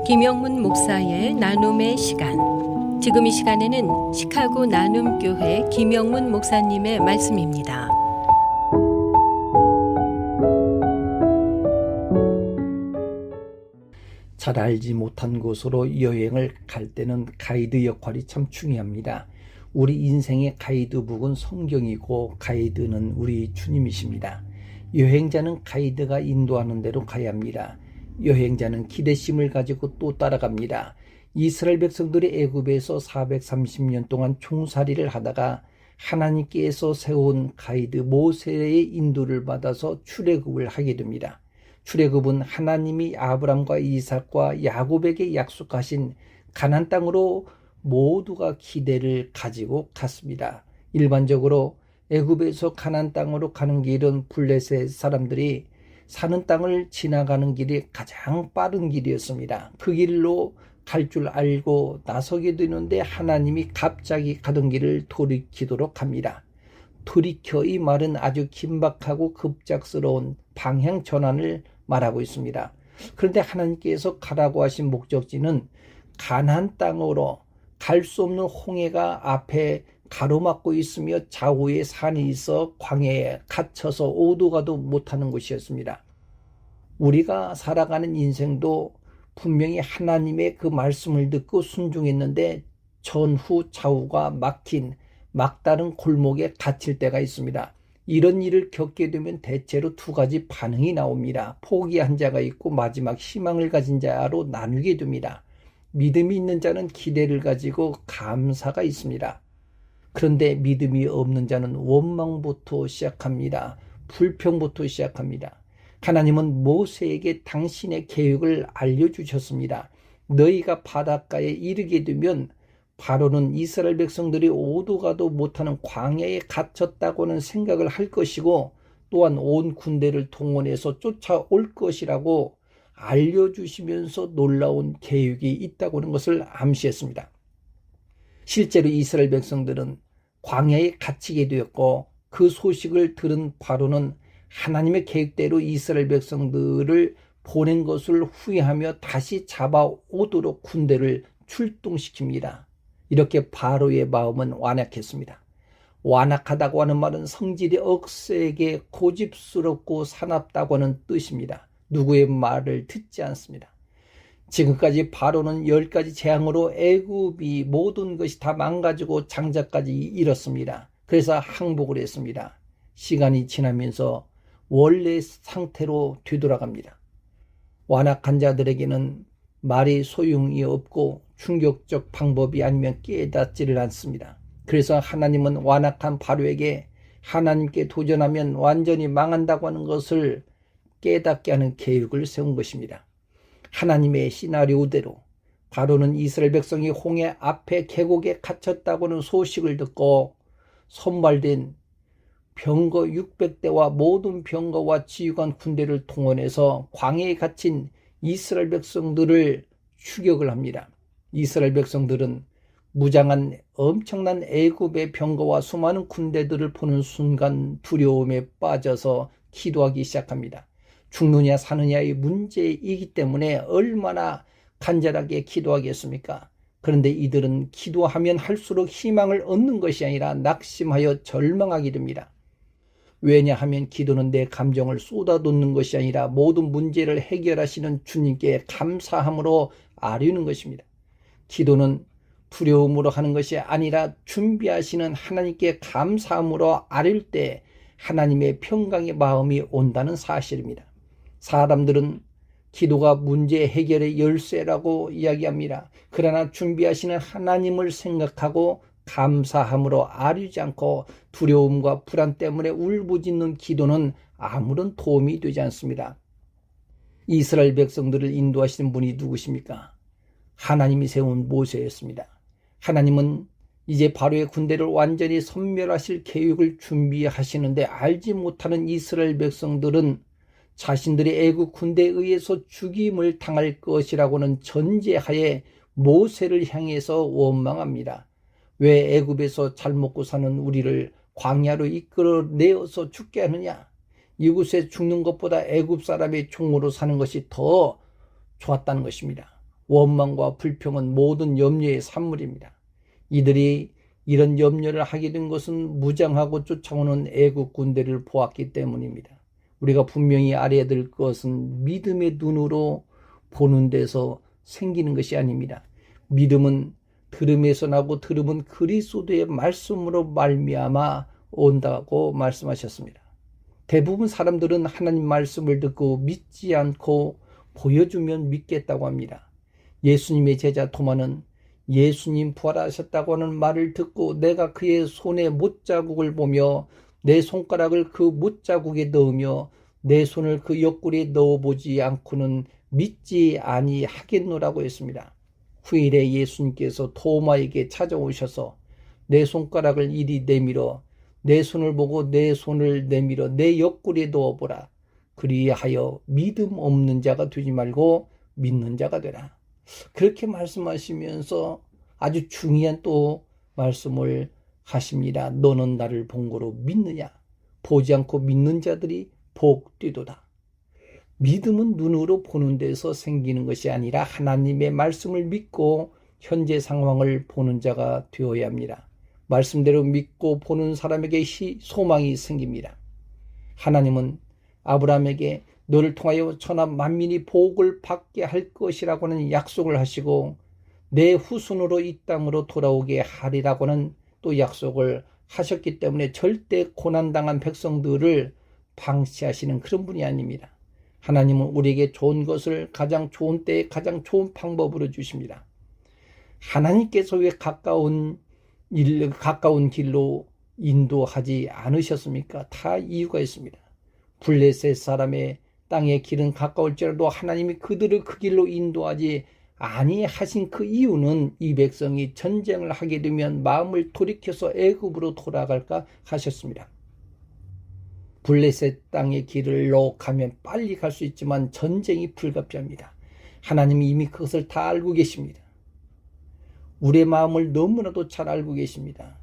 김영문 목사의 나눔의 시간. 지금 이 시간에는 시카고 나눔교회 김영문 목사님의 말씀입니다. 잘 알지 못한 곳으로 여행을 갈 때는 가이드 역할이 참 중요합니다. 우리 인생의 가이드북은 성경이고 가이드는 우리 주님이십니다. 여행자는 가이드가 인도하는 대로 가야 합니다. 여행자는 기대심을 가지고 또 따라갑니다. 이스라엘 백성들이 애굽에서 430년 동안 종살이를 하다가 하나님께서 세운 가이드 모세의 인도를 받아서 출애굽을 하게 됩니다. 출애굽은 하나님이 아브람과 이삭과 야곱에게 약속하신 가나안 땅으로 모두가 기대를 가지고 갔습니다. 일반적으로 애굽에서 가나안 땅으로 가는 길은 블레셋 사람들이 사는 땅을 지나가는 길이 가장 빠른 길이었습니다. 그 길로 갈 줄 알고 나서게 되는데 하나님이 갑자기 가던 길을 돌이키도록 합니다. 돌이켜 이 말은 아주 긴박하고 급작스러운 방향 전환을 말하고 있습니다. 그런데 하나님께서 가라고 하신 목적지는 가나안 땅으로 갈 수 없는 홍해가 앞에 가로막고 있으며 좌우에 산이 있어 광야에 갇혀서 오도 가도 못하는 곳이었습니다. 우리가 살아가는 인생도 분명히 하나님의 그 말씀을 듣고 순종했는데 전후 좌우가 막힌 막다른 골목에 갇힐 때가 있습니다. 이런 일을 겪게 되면 대체로 두 가지 반응이 나옵니다. 포기한 자가 있고 마지막 희망을 가진 자로 나누게 됩니다. 믿음이 있는 자는 기대를 가지고 감사가 있습니다. 그런데 믿음이 없는 자는 원망부터 시작합니다. 불평부터 시작합니다. 하나님은 모세에게 당신의 계획을 알려주셨습니다. 너희가 바닷가에 이르게 되면 바로는 이스라엘 백성들이 오도 가도 못하는 광야에 갇혔다고는 생각을 할 것이고 또한 온 군대를 동원해서 쫓아올 것이라고 알려주시면서 놀라운 계획이 있다고 하는 것을 암시했습니다. 실제로 이스라엘 백성들은 광야에 갇히게 되었고 그 소식을 들은 바로는 하나님의 계획대로 이스라엘 백성들을 보낸 것을 후회하며 다시 잡아오도록 군대를 출동시킵니다. 이렇게 바로의 마음은 완악했습니다. 완악하다고 하는 말은 성질이 억세게 고집스럽고 사납다고 하는 뜻입니다. 누구의 말을 듣지 않습니다. 지금까지 바로는 10가지 재앙으로 애굽이 모든 것이 다 망가지고 장자까지 잃었습니다. 그래서 항복을 했습니다. 시간이 지나면서 원래 상태로 되돌아갑니다. 완악한 자들에게는 말이 소용이 없고 충격적 방법이 아니면 깨닫지를 않습니다. 그래서 하나님은 완악한 바로에게 하나님께 도전하면 완전히 망한다고 하는 것을 깨닫게 하는 계획을 세운 것입니다. 하나님의 시나리오대로 바로는 이스라엘 백성이 홍해 앞에 계곡에 갇혔다고는 소식을 듣고 선발된 병거 600대와 모든 병거와 지휘관 군대를 동원해서 광야에 갇힌 이스라엘 백성들을 추격을 합니다. 이스라엘 백성들은 무장한 엄청난 애굽의 병거와 수많은 군대들을 보는 순간 두려움에 빠져서 기도하기 시작합니다. 죽느냐 사느냐의 문제이기 때문에 얼마나 간절하게 기도하겠습니까? 그런데 이들은 기도하면 할수록 희망을 얻는 것이 아니라 낙심하여 절망하게 됩니다. 왜냐하면 기도는 내 감정을 쏟아놓는 것이 아니라 모든 문제를 해결하시는 주님께 감사함으로 아뢰는 것입니다. 기도는 두려움으로 하는 것이 아니라 준비하시는 하나님께 감사함으로 아뢰을 때 하나님의 평강의 마음이 온다는 사실입니다. 사람들은 기도가 문제 해결의 열쇠라고 이야기합니다. 그러나 준비하시는 하나님을 생각하고 감사함으로 아뢰지 않고 두려움과 불안 때문에 울부짖는 기도는 아무런 도움이 되지 않습니다. 이스라엘 백성들을 인도하시는 분이 누구십니까? 하나님이 세운 모세였습니다. 하나님은 이제 바로의 군대를 완전히 섬멸하실 계획을 준비하시는데 알지 못하는 이스라엘 백성들은 자신들이 애국 군대에 의해서 죽임을 당할 것이라고는 전제하에 모세를 향해서 원망합니다. 왜 애굽에서 잘 먹고 사는 우리를 광야로 이끌어내어서 죽게 하느냐? 이곳에 죽는 것보다 애굽 사람의 종으로 사는 것이 더 좋았다는 것입니다. 원망과 불평은 모든 염려의 산물입니다. 이들이 이런 염려를 하게 된 것은 무장하고 쫓아오는 애국 군대를 보았기 때문입니다. 우리가 분명히 알아야 될 것은 믿음의 눈으로 보는 데서 생기는 것이 아닙니다. 믿음은 들음에서 나고 들음은 그리스도의 말씀으로 말미암아 온다고 말씀하셨습니다. 대부분 사람들은 하나님 말씀을 듣고 믿지 않고 보여주면 믿겠다고 합니다. 예수님의 제자 토마는 예수님 부활하셨다고 하는 말을 듣고 내가 그의 손에 못자국을 보며 내 손가락을 그 못자국에 넣으며 내 손을 그 옆구리에 넣어보지 않고는 믿지 아니하겠노라고 했습니다. 후일에 예수님께서 토마에게 찾아오셔서 내 손가락을 이리 내밀어 내 손을 보고 내 손을 내밀어 내 옆구리에 넣어보라. 그리하여 믿음 없는 자가 되지 말고 믿는 자가 되라. 그렇게 말씀하시면서 아주 중요한 또 말씀을 하십니다. 너는 나를 본 거로 믿느냐? 보지 않고 믿는 자들이 복되도다. 믿음은 눈으로 보는 데서 생기는 것이 아니라 하나님의 말씀을 믿고 현재 상황을 보는 자가 되어야 합니다. 말씀대로 믿고 보는 사람에게 소망이 생깁니다. 하나님은 아브라함에게 너를 통하여 천하 만민이 복을 받게 할 것이라고는 약속을 하시고 내 후손으로 이 땅으로 돌아오게 하리라고는 또 약속을 하셨기 때문에 절대 고난당한 백성들을 방치하시는 그런 분이 아닙니다. 하나님은 우리에게 좋은 것을 가장 좋은 때에 가장 좋은 방법으로 주십니다. 하나님께서 왜 가까운 길로 인도하지 않으셨습니까? 다 이유가 있습니다. 블레셋 사람의 땅의 길은 가까울지라도 하나님이 그들을 그 길로 인도하지 아니하신 그 이유는 이 백성이 전쟁을 하게 되면 마음을 돌이켜서 애굽으로 돌아갈까 하셨습니다. 블레셋 땅의 길로 가면 빨리 갈 수 있지만 전쟁이 불가피합니다. 하나님이 이미 그것을 다 알고 계십니다. 우리의 마음을 너무나도 잘 알고 계십니다.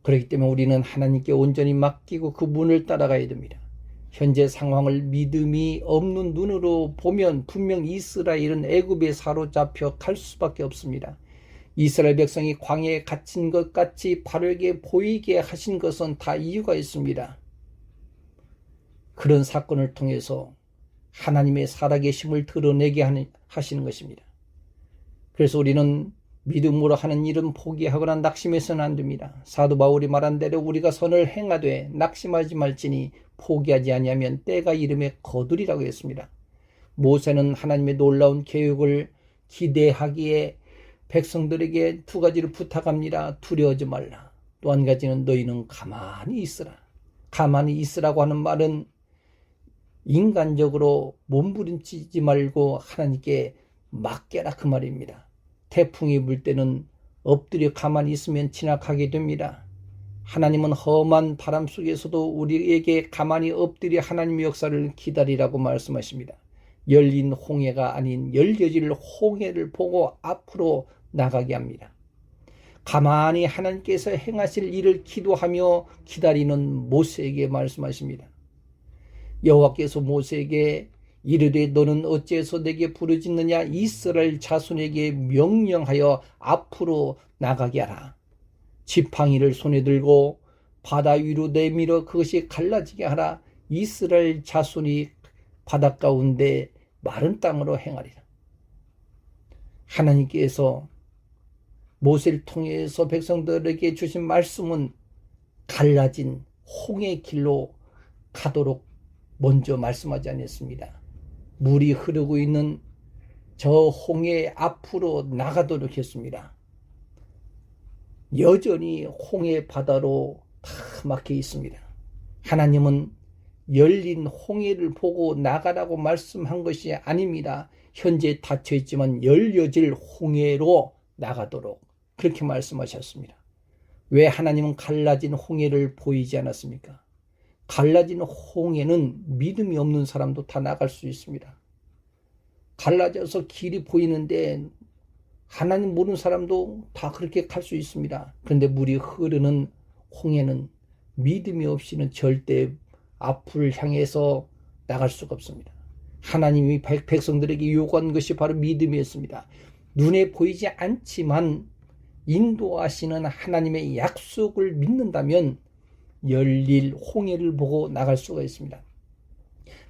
그렇기 때문에 우리는 하나님께 온전히 맡기고 그 문을 따라가야 됩니다. 현재 상황을 믿음이 없는 눈으로 보면 분명 이스라엘은 애굽에 사로잡혀 갈 수밖에 없습니다. 이스라엘 백성이 광야에 갇힌 것 같이 바르게 보이게 하신 것은 다 이유가 있습니다. 그런 사건을 통해서 하나님의 살아계심을 드러내게 하시는 것입니다. 그래서 우리는 믿음으로 하는 일은 포기하거나 낙심해서는 안 됩니다. 사도 바울이 말한 대로 우리가 선을 행하되 낙심하지 말지니 포기하지 아니하면 때가 이름에 거두리라고 했습니다. 모세는 하나님의 놀라운 계획을 기대하기에 백성들에게 두 가지를 부탁합니다. 두려워하지 말라. 또 한 가지는 너희는 가만히 있으라. 가만히 있으라고 하는 말은 인간적으로 몸부림치지 말고 하나님께 맡겨라 그 말입니다. 태풍이 불 때는 엎드려 가만히 있으면 지나가게 됩니다. 하나님은 험한 바람 속에서도 우리에게 가만히 엎드려 하나님의 역사를 기다리라고 말씀하십니다. 열린 홍해가 아닌 열려질 홍해를 보고 앞으로 나가게 합니다. 가만히 하나님께서 행하실 일을 기도하며 기다리는 모세에게 말씀하십니다. 여호와께서 모세에게 이르되 너는 어찌해서 내게 부르짖느냐? 이스라엘 자손에게 명령하여 앞으로 나가게 하라. 지팡이를 손에 들고 바다 위로 내밀어 그것이 갈라지게 하라. 이스라엘 자손이 바다 가운데 마른 땅으로 행하리라. 하나님께서 모세를 통해서 백성들에게 주신 말씀은 갈라진 홍해 길로 가도록 먼저 말씀하지 않았습니다. 물이 흐르고 있는 저 홍해 앞으로 나가도록 했습니다. 여전히 홍해 바다로 다 막혀 있습니다. 하나님은 열린 홍해를 보고 나가라고 말씀한 것이 아닙니다. 현재 닫혀 있지만 열려질 홍해로 나가도록 그렇게 말씀하셨습니다. 왜 하나님은 갈라진 홍해를 보이지 않았습니까? 갈라진 홍해는 믿음이 없는 사람도 다 나갈 수 있습니다. 갈라져서 길이 보이는데 하나님 모르는 사람도 다 그렇게 갈 수 있습니다. 그런데 물이 흐르는 홍해는 믿음이 없이는 절대 앞을 향해서 나갈 수가 없습니다. 하나님이 백성들에게 요구한 것이 바로 믿음이었습니다. 눈에 보이지 않지만 인도하시는 하나님의 약속을 믿는다면 열릴 홍해를 보고 나갈 수가 있습니다.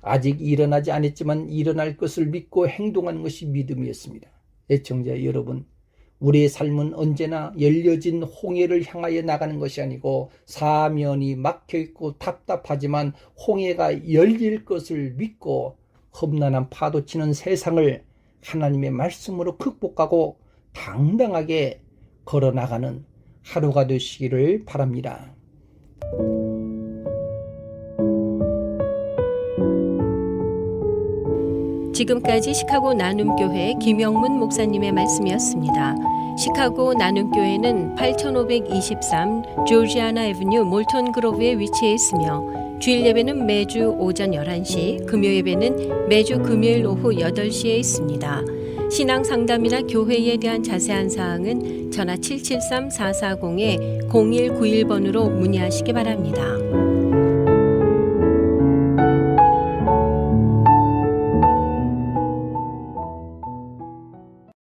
아직 일어나지 않았지만 일어날 것을 믿고 행동하는 것이 믿음이었습니다. 애청자 여러분, 우리의 삶은 언제나 열려진 홍해를 향하여 나가는 것이 아니고 사면이 막혀있고 답답하지만 홍해가 열릴 것을 믿고 험난한 파도치는 세상을 하나님의 말씀으로 극복하고 당당하게 걸어나가는 하루가 되시기를 바랍니다. 지금까지 시카고 나눔교회 김영문 목사님의 말씀이었습니다. 시카고 나눔교회는 8523 조지아나 애브뉴 몰턴 그로브에 위치해 있으며 주일 예배는 매주 오전 11시, 금요 예배는 매주 금요일 오후 8시에 있습니다. 신앙 상담이나 교회에 대한 자세한 사항은 전화 773-440-0191번으로 문의하시기 바랍니다.